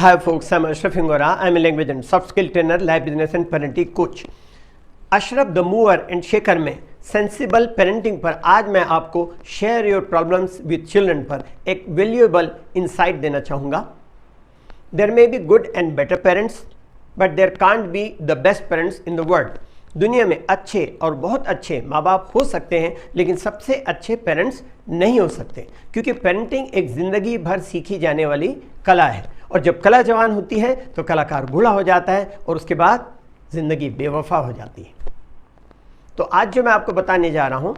Hi folks, I'm Ashraf Hingora. I'm a language and soft skill trainer, life business and parenting coach. Ashraf the mover and shaker में sensible parenting पर आज मैं आपको share your problems with children पर एक valuable insight देना चाहूँगा. There may be good and better parents but there can't be the best parents in the world. दुनिया में अच्छे और बहुत अच्छे माँ बाप हो सकते हैं लेकिन सबसे अच्छे पेरेंट्स नहीं हो सकते, क्योंकि पेरेंटिंग एक ज़िंदगी भर सीखी जाने वाली कला है. और जब कला जवान होती है तो कलाकार बूढ़ा हो जाता है और उसके बाद ज़िंदगी बेवफा हो जाती है. तो आज जो मैं आपको बताने जा रहा हूँ,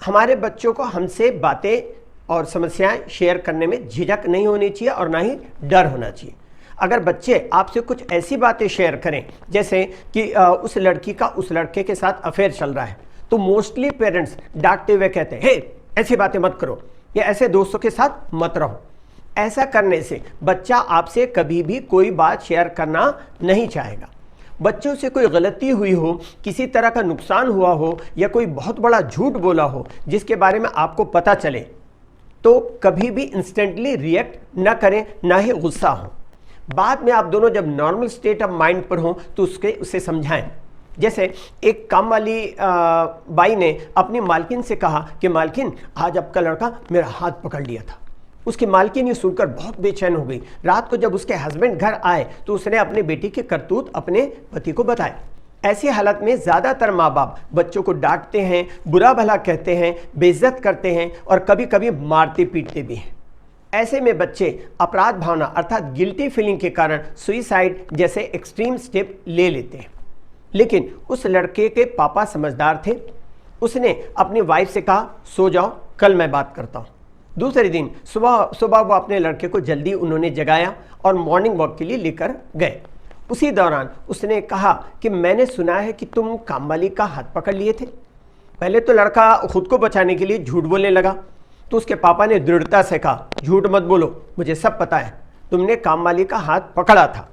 हमारे बच्चों को हमसे बातें और समस्याएं शेयर करने में झिझक नहीं होनी चाहिए और ना ही डर होना चाहिए. अगर बच्चे आपसे कुछ ऐसी बातें शेयर करें जैसे कि उस लड़की का उस लड़के के साथ अफेयर चल रहा है, तो मोस्टली पेरेंट्स डांटते हुए कहते हैं, हे ऐसी बातें मत करो या ऐसे दोस्तों के साथ मत रहो. ऐसा करने से बच्चा आपसे कभी भी कोई बात शेयर करना नहीं चाहेगा. बच्चों से कोई गलती हुई हो, किसी तरह का नुकसान हुआ हो या कोई बहुत बड़ा झूठ बोला हो जिसके बारे में आपको पता चले, तो कभी भी इंस्टेंटली रिएक्ट ना करें, ना ही गुस्सा हो. बाद में आप दोनों जब नॉर्मल स्टेट ऑफ माइंड पर हों तो उसे समझाएं. जैसे एक काम वाली बाई ने अपनी मालकिन से कहा कि मालकिन, आज आपका लड़का मेरा हाथ पकड़ लिया था. उसकी मालकिन ये सुनकर बहुत बेचैन हो गई. रात को जब उसके हस्बैंड घर आए तो उसने अपने बेटी के करतूत अपने पति को बताए. ऐसी हालत में ज़्यादातर माँ बाप बच्चों को डांटते हैं, बुरा भला कहते हैं, बेइज्जत करते हैं और कभी कभी मारते पीटते भी हैं. ऐसे में बच्चे अपराध भावना अर्थात गिल्टी फीलिंग के कारण सुइसाइड जैसे एक्सट्रीम स्टेप ले लेते हैं. लेकिन उस लड़के के पापा समझदार थे. उसने अपनी वाइफ से कहा, सो जाओ, कल मैं बात करता हूँ. दूसरे दिन सुबह वो अपने लड़के को जल्दी उन्होंने जगाया और मॉर्निंग वॉक के लिए लेकर गए. उसी दौरान उसने कहा कि मैंने सुना है कि तुम कामवाली का हाथ पकड़ लिए थे. पहले तो लड़का खुद को बचाने के लिए झूठ बोलने लगा, तो उसके पापा ने दृढ़ता से कहा, झूठ मत बोलो, मुझे सब पता है, तुमने कामवाली का हाथ पकड़ा था.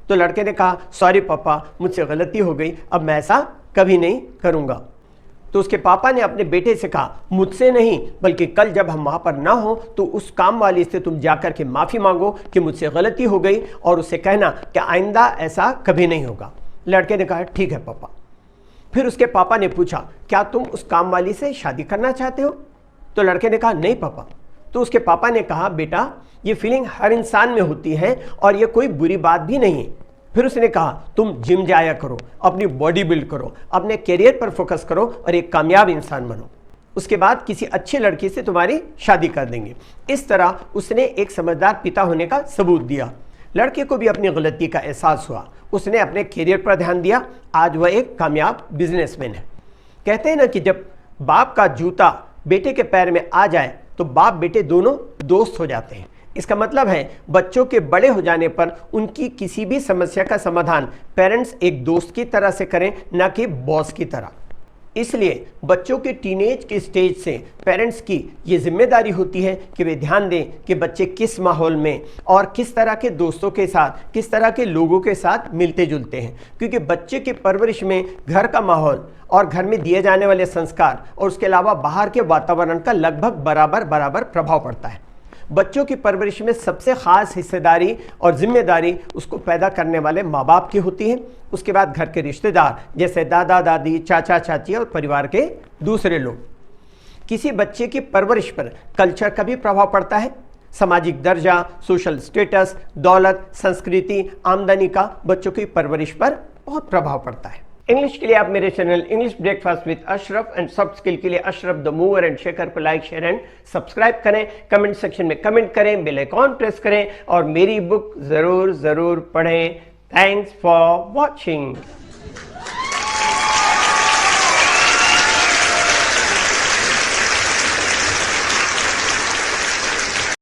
तो लड़के ने कहा, सॉरी पापा, मुझसे गलती हो गई, अब मैं ऐसा कभी नहीं करूँगा. तो उसके पापा ने अपने बेटे से कहा, मुझसे नहीं बल्कि कल जब हम वहाँ पर ना हो तो उस काम वाली से तुम जाकर के माफ़ी मांगो कि मुझसे गलती हो गई और उससे कहना कि आइंदा ऐसा कभी नहीं होगा. लड़के ने कहा, ठीक है पापा. फिर उसके पापा ने पूछा, क्या तुम उस काम वाली से शादी करना चाहते हो? तो लड़के ने कहा, नहीं पापा. तो उसके पापा ने कहा, बेटा ये फीलिंग हर इंसान में होती है और ये कोई बुरी बात भी नहीं है. फिर उसने कहा, तुम जिम जाया करो, अपनी बॉडी बिल्ड करो, अपने करियर पर फोकस करो और एक कामयाब इंसान बनो. उसके बाद किसी अच्छी लड़की से तुम्हारी शादी कर देंगे. इस तरह उसने एक समझदार पिता होने का सबूत दिया. लड़के को भी अपनी गलती का एहसास हुआ. उसने अपने करियर पर ध्यान दिया. आज वह एक कामयाब बिजनेसमैन है. कहते हैं ना कि जब बाप का जूता बेटे के पैर में आ जाए तो बाप बेटे दोनों दोस्त हो जाते हैं. इसका मतलब है बच्चों के बड़े हो जाने पर उनकी किसी भी समस्या का समाधान पेरेंट्स एक दोस्त की तरह से करें, न कि बॉस की तरह. इसलिए बच्चों के टीनेज के स्टेज से पेरेंट्स की ये जिम्मेदारी होती है कि वे ध्यान दें कि बच्चे किस माहौल में और किस तरह के दोस्तों के साथ, किस तरह के लोगों के साथ मिलते जुलते हैं. क्योंकि बच्चे की परवरिश में घर का माहौल और घर में दिए जाने वाले संस्कार और उसके अलावा बाहर के वातावरण का लगभग बराबर प्रभाव पड़ता है. बच्चों की परवरिश में सबसे खास हिस्सेदारी और जिम्मेदारी उसको पैदा करने वाले माँ बाप की होती है. उसके बाद घर के रिश्तेदार जैसे दादा दादी, चाचा चाची और परिवार के दूसरे लोग. किसी बच्चे की परवरिश पर कल्चर का भी प्रभाव पड़ता है. सामाजिक दर्जा, सोशल स्टेटस, दौलत, संस्कृति, आमदनी का बच्चों की परवरिश पर बहुत प्रभाव पड़ता है. इंग्लिश के लिए आप मेरे channel English breakfast with Ashraf and soft skill के लिए Ashraf the mover and shaker को लाइक, शेयर एंड सब्सक्राइब करें. कमेंट सेक्शन में कमेंट करें, बेल आइकॉन प्रेस करें और मेरी बुक जरूर पढ़ें. Thanks for watching.